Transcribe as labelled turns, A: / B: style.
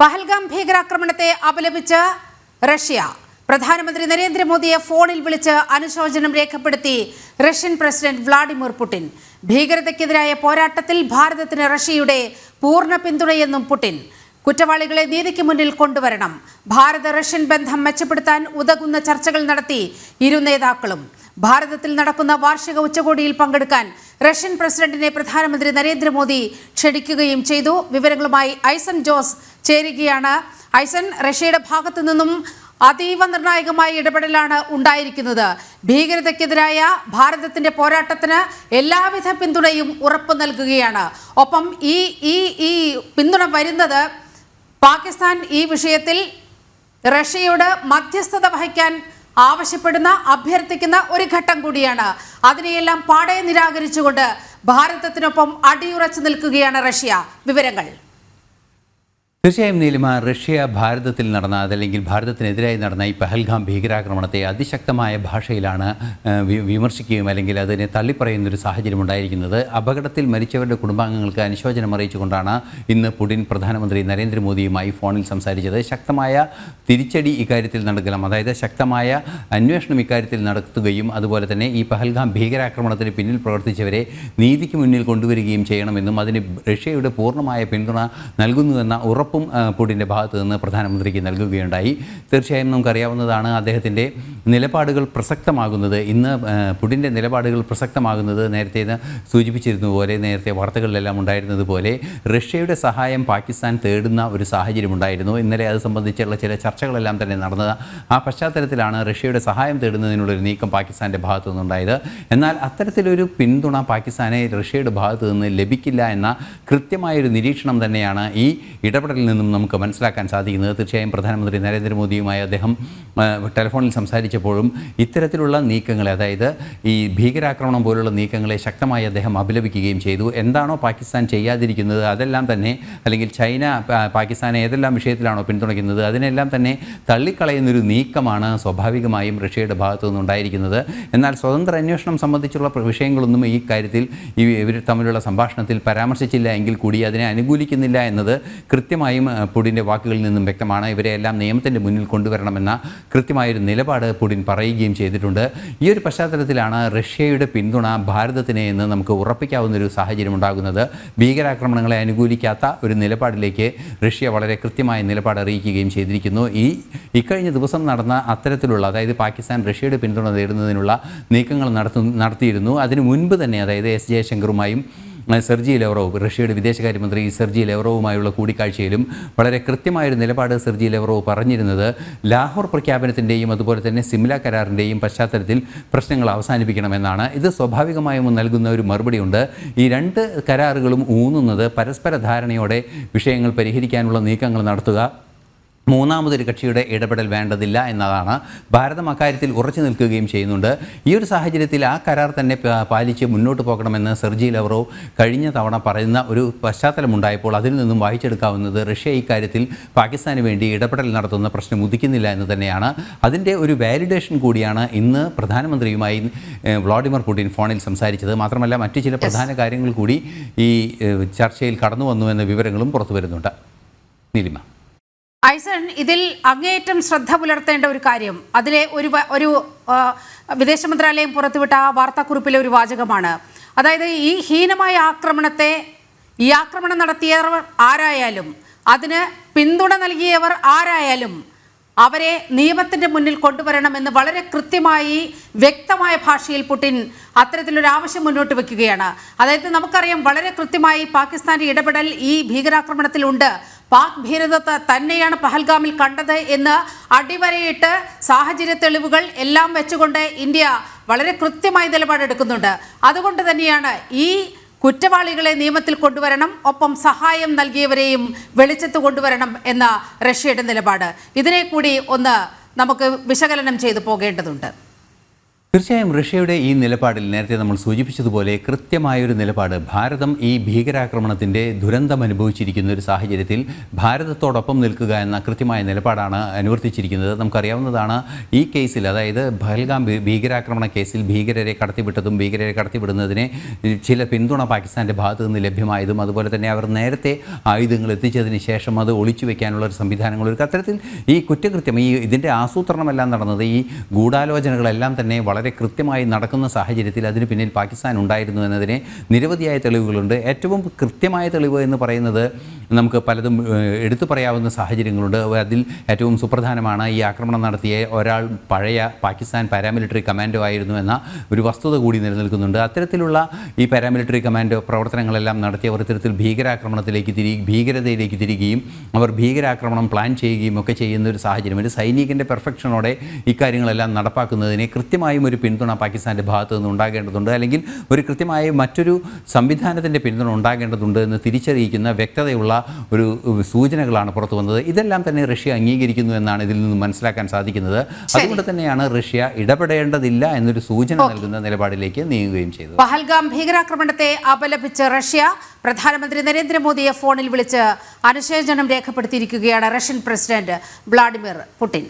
A: പഹൽഗാം ഭീകരാക്രമണത്തെ അപലപിച്ച് റഷ്യ പ്രധാനമന്ത്രി നരേന്ദ്രമോദിയെ ഫോണിൽ വിളിച്ച് അനുശോചനം രേഖപ്പെടുത്തി റഷ്യൻ പ്രസിഡന്റ് വ്ളാഡിമിർ പുടിൻ. ഭീകരതയ്ക്കെതിരായ പോരാട്ടത്തിൽ ഭാരതത്തിന് റഷ്യയുടെ പൂർണ്ണ പിന്തുണയെന്നും പുടിൻ. കുറ്റവാളികളെ നീതിക്ക് മുന്നിൽ കൊണ്ടുവരണം. ഭാരത റഷ്യൻ ബന്ധം മെച്ചപ്പെടുത്താൻ ഉതകുന്ന ചർച്ചകൾ നടത്തി ഇരു നേതാക്കളും. ഭാരതത്തിൽ നടക്കുന്ന വാർഷിക ഉച്ചകോടിയിൽ പങ്കെടുക്കാൻ റഷ്യൻ പ്രസിഡന്റിനെ പ്രധാനമന്ത്രി നരേന്ദ്രമോദി ക്ഷണിക്കുകയും ചെയ്തു. വിവരങ്ങളുമായി ഐസൻ ജോസ് ചേരുകയാണ്. ഐസൻ, റഷ്യയുടെ ഭാഗത്തു നിന്നും അതീവ നിർണായകമായ ഇടപെടലാണ് ഉണ്ടായിരിക്കുന്നത്. ഭീകരതയ്ക്കെതിരായ ഭാരതത്തിന്റെ പോരാട്ടത്തിന് എല്ലാവിധ പിന്തുണയും ഉറപ്പു നൽകുകയാണ്. ഒപ്പം ഈ പിന്തുണ വരുന്നത് പാകിസ്ഥാൻ ഈ വിഷയത്തിൽ റഷ്യയോട് മധ്യസ്ഥത വഹിക്കാൻ ആവശ്യപ്പെടുന്ന അഭ്യർത്ഥിക്കുന്ന ഒരു ഘട്ടം കൂടിയാണ്. അതിനെയെല്ലാം പാടെ നിരാകരിച്ചുകൊണ്ട് ഭാരതത്തിനൊപ്പം അടിയുറച്ചു നിൽക്കുകയാണ് റഷ്യ. വിവരങ്ങൾ
B: തീർച്ചയായും നീലിമ, റഷ്യ ഭാരതത്തിൽ നടന്ന അതല്ലെങ്കിൽ ഭാരതത്തിനെതിരായി നടന്ന ഈ പഹൽഗാം ഭീകരാക്രമണത്തെ അതിശക്തമായ ഭാഷയിലാണ് വിമർശിക്കുകയും അല്ലെങ്കിൽ അതിനെ തള്ളിപ്പറയുന്നൊരു സാഹചര്യം ഉണ്ടായിരിക്കുന്നത്. അപകടത്തിൽ മരിച്ചവരുടെ കുടുംബാംഗങ്ങൾക്ക് അനുശോചനം അറിയിച്ചുകൊണ്ടാണ് ഇന്ന് പുടിൻ പ്രധാനമന്ത്രി നരേന്ദ്രമോദിയുമായി ഫോണിൽ സംസാരിച്ചത്. ശക്തമായ തിരിച്ചടി ഇക്കാര്യത്തിൽ നടക്കണം, അതായത് ശക്തമായ അന്വേഷണം ഇക്കാര്യത്തിൽ നടത്തുകയും അതുപോലെ തന്നെ ഈ പഹൽഗാം ഭീകരാക്രമണത്തിന് പിന്നിൽ പ്രവർത്തിച്ചവരെ നീതിക്ക് മുന്നിൽ കൊണ്ടുവരികയും ചെയ്യണമെന്നും അതിന് റഷ്യയുടെ പൂർണ്ണമായ പിന്തുണ നൽകുന്നുവെന്ന ഉറപ്പ് പുടിൻ്റെ ഭാഗത്ത് നിന്ന് പ്രധാനമന്ത്രിക്ക് നൽകുകയുണ്ടായി. തീർച്ചയായും നമുക്കറിയാവുന്നതാണ് അദ്ദേഹത്തിൻ്റെ നിലപാടുകൾ പ്രസക്തമാകുന്നത്. ഇന്ന് പുടിൻ്റെ നിലപാടുകൾ പ്രസക്തമാകുന്നത് നേരത്തെ സൂചിപ്പിച്ചിരുന്ന പോലെ, നേരത്തെ വാർത്തകളിലെല്ലാം ഉണ്ടായിരുന്നത് പോലെ റഷ്യയുടെ സഹായം പാകിസ്ഥാൻ തേടുന്ന ഒരു സാഹചര്യം ഉണ്ടായിരുന്നു. ഇന്നലെ അത് സംബന്ധിച്ചുള്ള ചില ചർച്ചകളെല്ലാം തന്നെ നടന്നത്. ആ പശ്ചാത്തലത്തിലാണ് റഷ്യയുടെ സഹായം തേടുന്നതിനുള്ളൊരു നീക്കം പാകിസ്ഥാൻ്റെ ഭാഗത്തു നിന്നുണ്ടായത്. എന്നാൽ അത്തരത്തിലൊരു പിന്തുണ പാകിസ്ഥാനെ റഷ്യയുടെ ഭാഗത്തു നിന്ന് ലഭിക്കില്ല എന്ന കൃത്യമായൊരു നിരീക്ഷണം തന്നെയാണ് ഈ ഇടപെടൽ നിന്നും നമുക്ക് മനസ്സിലാക്കാൻ സാധിക്കുന്നത്. തീർച്ചയായും പ്രധാനമന്ത്രി നരേന്ദ്രമോദിയുമായി അദ്ദേഹം ടെലിഫോണിൽ സംസാരിച്ചപ്പോഴും ഇത്തരത്തിലുള്ള നീക്കങ്ങളെ, അതായത് ഈ ഭീകരാക്രമണം പോലുള്ള നീക്കങ്ങളെ ശക്തമായി അദ്ദേഹം അപലപിക്കുകയും ചെയ്തു. എന്താണോ പാകിസ്ഥാൻ ചെയ്യാതിരിക്കുന്നത് അതെല്ലാം തന്നെ, അല്ലെങ്കിൽ ചൈന പാകിസ്ഥാനെ ഏതെല്ലാം വിഷയത്തിലാണോ പിന്തുണയ്ക്കുന്നത് അതിനെല്ലാം തന്നെ തള്ളിക്കളയുന്നൊരു നീക്കമാണ് സ്വാഭാവികമായും റഷ്യയുടെ ഭാഗത്തു നിന്നുണ്ടായിരിക്കുന്നത്. എന്നാൽ സ്വതന്ത്ര അന്വേഷണം സംബന്ധിച്ചുള്ള വിഷയങ്ങളൊന്നും ഈ കാര്യത്തിൽ ഇവർ തമ്മിലുള്ള സംഭാഷണത്തിൽ പരാമർശിച്ചില്ല എങ്കിൽ കൂടി അതിനെ അനുകൂലിക്കുന്നില്ല എന്നത് കൃത്യമായും പുടിൻ്റെ വാക്കുകളിൽ നിന്നും വ്യക്തമാണ്. ഇവരെയെല്ലാം നിയമത്തിൻ്റെ മുന്നിൽ കൊണ്ടുവരണമെന്ന കൃത്യമായൊരു നിലപാട് പുടിൻ പറയുകയും ചെയ്തിട്ടുണ്ട്. ഈ ഒരു പശ്ചാത്തലത്തിലാണ് റഷ്യയുടെ പിന്തുണ ഭാരതത്തിന് എന്ന് നമുക്ക് ഉറപ്പിക്കാവുന്നൊരു സാഹചര്യം ഉണ്ടാകുന്നത്. ഭീകരാക്രമണങ്ങളെ അനുകൂലിക്കാത്ത ഒരു നിലപാടിലേക്ക് റഷ്യ വളരെ കൃത്യമായ നിലപാട് അറിയിക്കുകയും ചെയ്തിരിക്കുന്നു. ഇക്കഴിഞ്ഞ ദിവസം നടന്ന അത്തരത്തിലുള്ള, അതായത് പാകിസ്ഥാൻ റഷ്യയുടെ പിന്തുണ നേടുന്നതിനുള്ള നീക്കങ്ങൾ നടത്തിയിരുന്നു. അതിനു മുൻപ് തന്നെ, അതായത് എസ് ജയശങ്കറുമായും സെർജി ലെവ്റോവ്, റഷ്യയുടെ വിദേശകാര്യമന്ത്രി സെർജി ലെവ്റോവുമായുള്ള കൂടിക്കാഴ്ചയിലും വളരെ കൃത്യമായൊരു നിലപാട് സെർജി ലെവ്റോവ് പറഞ്ഞിരുന്നത് ലാഹോർ പ്രഖ്യാപനത്തിൻ്റെയും അതുപോലെ തന്നെ സിംല കരാറിൻ്റെയും പശ്ചാത്തലത്തിൽ പ്രശ്നങ്ങൾ അവസാനിപ്പിക്കണമെന്നാണ്. ഇത് സ്വാഭാവികമായും നൽകുന്ന ഒരു മറുപടിയുണ്ട്. ഈ രണ്ട് കരാറുകളും ഊന്നുന്നത് പരസ്പര ധാരണയോടെ വിഷയങ്ങൾ പരിഹരിക്കാനുള്ള നീക്കങ്ങൾ നടത്തുക, മൂന്നാമതൊരു കക്ഷിയുടെ ഇടപെടൽ വേണ്ടതില്ല എന്നതാണ്. ഭാരതം അക്കാര്യത്തിൽ ഉറച്ചു നിൽക്കുകയും ചെയ്യുന്നുണ്ട്. ഈ ഒരു സാഹചര്യത്തിൽ ആ കരാർ തന്നെ പാലിച്ച് മുന്നോട്ട് പോകണമെന്ന് സെർജി ലെവ്റോവ് കഴിഞ്ഞ തവണ പറയുന്ന ഒരു പശ്ചാത്തലമുണ്ടായപ്പോൾ അതിൽ നിന്നും വായിച്ചെടുക്കാവുന്നത് റഷ്യ ഇക്കാര്യത്തിൽ പാകിസ്ഥാന് വേണ്ടി ഇടപെടൽ നടത്തുന്ന പ്രശ്നം ഉദിക്കുന്നില്ല എന്ന് തന്നെയാണ്. അതിൻ്റെ ഒരു വാലിഡേഷൻ കൂടിയാണ് ഇന്ന് പ്രധാനമന്ത്രിയുമായി വ്ളാഡിമിർ പുടിൻ ഫോണിൽ സംസാരിച്ചത്. മാത്രമല്ല മറ്റു ചില പ്രധാന കാര്യങ്ങൾ കൂടി ഈ ചർച്ചയിൽ കടന്നു വന്നു എന്ന വിവരങ്ങളും പുറത്തു വരുന്നുണ്ട്. നീലിമ,
A: ഐസൺ, ഇതിൽ അങ്ങേയറ്റം ശ്രദ്ധ പുലർത്തേണ്ട ഒരു കാര്യം, അതിലെ ഒരു വിദേശ മന്ത്രാലയം പുറത്തുവിട്ട വാർത്താക്കുറിപ്പിലെ ഒരു വാചകമാണ്. അതായത് ഈ ഹീനമായ ഈ ആക്രമണം നടത്തിയവർ ആരായാലും, അതിന് പിന്തുണ നൽകിയവർ ആരായാലും അവരെ നിയമത്തിൻ്റെ മുന്നിൽ കൊണ്ടുവരണമെന്ന് വളരെ കൃത്യമായി വ്യക്തമായ ഭാഷയിൽ പുടിൻ അത്തരത്തിലൊരു ആവശ്യം മുന്നോട്ട് വയ്ക്കുകയാണ്. അതായത് നമുക്കറിയാം, വളരെ കൃത്യമായി പാകിസ്ഥാന്റെ ഇടപെടൽ ഈ ഭീകരാക്രമണത്തിലുണ്ട്. പാക് ഭീകരത തന്നെയാണ് പഹൽഗാമിൽ കണ്ടത് എന്ന് അടിവരയിട്ട് സാഹചര്യ തെളിവുകൾ എല്ലാം വെച്ചുകൊണ്ട് ഇന്ത്യ വളരെ കൃത്യമായി നിലപാടെടുക്കുന്നുണ്ട്. അതുകൊണ്ട് തന്നെയാണ് ഈ കുറ്റവാളികളെ നിയമത്തിൽ കൊണ്ടുവരണം, ഒപ്പം സഹായം നൽകിയവരെയും വെളിച്ചത്ത് കൊണ്ടുവരണം എന്ന റഷ്യയുടെ നിലപാട്. ഇതിനെ കൂടി ഒന്ന് നമുക്ക് വിശകലനം ചെയ്തു പോകേണ്ടതുണ്ട്.
B: തീർച്ചയായും റഷ്യയുടെ ഈ നിലപാടിൽ നേരത്തെ നമ്മൾ സൂചിപ്പിച്ചതുപോലെ കൃത്യമായൊരു നിലപാട്. ഭാരതം ഈ ഭീകരാക്രമണത്തിൻ്റെ ദുരന്തം അനുഭവിച്ചിരിക്കുന്ന ഒരു സാഹചര്യത്തിൽ ഭാരതത്തോടൊപ്പം നിൽക്കുക എന്ന കൃത്യമായ നിലപാടാണ് അനുവർത്തിച്ചിരിക്കുന്നത്. നമുക്കറിയാവുന്നതാണ് ഈ കേസിൽ, അതായത് പഹൽഗാം ഭീകരാക്രമണ കേസിൽ ഭീകരരെ കടത്തിവിടുന്നതിനെ ചില പിന്തുണ പാകിസ്ഥാൻ്റെ ഭാഗത്തു നിന്ന് ലഭ്യമായതും, അതുപോലെ തന്നെ അവർ നേരത്തെ ആയുധങ്ങൾ എത്തിച്ചതിന് ശേഷം അത് ഒളിച്ചു വയ്ക്കാനുള്ള ഒരു സംവിധാനങ്ങൾ ഒരു അത്തരത്തിൽ ഈ കുറ്റകൃത്യം ഇതിൻ്റെ ആസൂത്രണമെല്ലാം നടന്നത്, ഈ ഗൂഢാലോചനകളെല്ലാം തന്നെ വളരെ കൃത്യമായി നടക്കുന്ന സാഹചര്യത്തിൽ അതിന് പിന്നിൽ പാകിസ്ഥാൻ ഉണ്ടായിരുന്നു എന്നതിന് നിരവധിയായ തെളിവുകളുണ്ട്. ഏറ്റവും കൃത്യമായ തെളിവ് എന്ന് പറയുന്നത് നമുക്ക് പലതും എടുത്തു പറയാവുന്ന സാഹചര്യങ്ങളുണ്ട്. അതിൽ ഏറ്റവും സുപ്രധാനമാണ് ഈ ആക്രമണം നടത്തിയ ഒരാൾ പഴയ പാകിസ്ഥാൻ പാരാമിലിറ്ററി കമാൻഡോ ആയിരുന്നു എന്ന ഒരു വസ്തുത കൂടി നിലനിൽക്കുന്നുണ്ട്. അത്തരത്തിലുള്ള ഈ പാരാമിലിറ്ററി കമാൻഡോ പ്രവർത്തനങ്ങളെല്ലാം നടത്തിയവർ ഇത്തരത്തിൽ ഭീകരതയിലേക്ക് തിരികുകയും അവർ ഭീകരാക്രമണം പ്ലാൻ ചെയ്യുകയും ഒക്കെ ചെയ്യുന്ന ഒരു സാഹചര്യം. ഒരു സൈനികൻ്റെ പെർഫെക്ഷനോടെ ഇക്കാര്യങ്ങളെല്ലാം നടപ്പാക്കുന്നതിനെ കൃത്യമായും ഒരു പിന്തുണ പാകിസ്ഥാൻ്റെ ഭാഗത്തു നിന്ന് ഉണ്ടാകേണ്ടതുണ്ട്, അല്ലെങ്കിൽ ഒരു കൃത്യമായ മറ്റൊരു സംവിധാനത്തിൻ്റെ പിന്തുണ ഉണ്ടാകേണ്ടതുണ്ട് എന്ന് തിരിച്ചറിയിക്കുന്ന വ്യക്തതയുള്ള ഒരു സൂചനകളാണ് പുറത്തു വന്നത്. ഇതെല്ലാം തന്നെ റഷ്യ അംഗീകരിക്കുന്നു എന്നാണ് ഇതിൽ നിന്ന് മനസ്സിലാക്കാൻ സാധിക്കുന്നത്. അതുകൊണ്ട് തന്നെയാണ് റഷ്യ ഇടപെടേണ്ടതില്ല എന്നൊരു സൂചന നൽകുന്ന നിലപാടിലേക്ക് നീങ്ങുകയും ചെയ്തത്.
A: പഹൽഗാം ഭീകരാക്രമണത്തെ അപലപിച്ച് റഷ്യ പ്രധാനമന്ത്രി നരേന്ദ്രമോദിയെ ഫോണിൽ വിളിച്ച് അനുശോചനം രേഖപ്പെടുത്തിയിരിക്കുകയാണ് റഷ്യൻ പ്രസിഡന്റ് വ്ളാഡിമിർ പുടിൻ.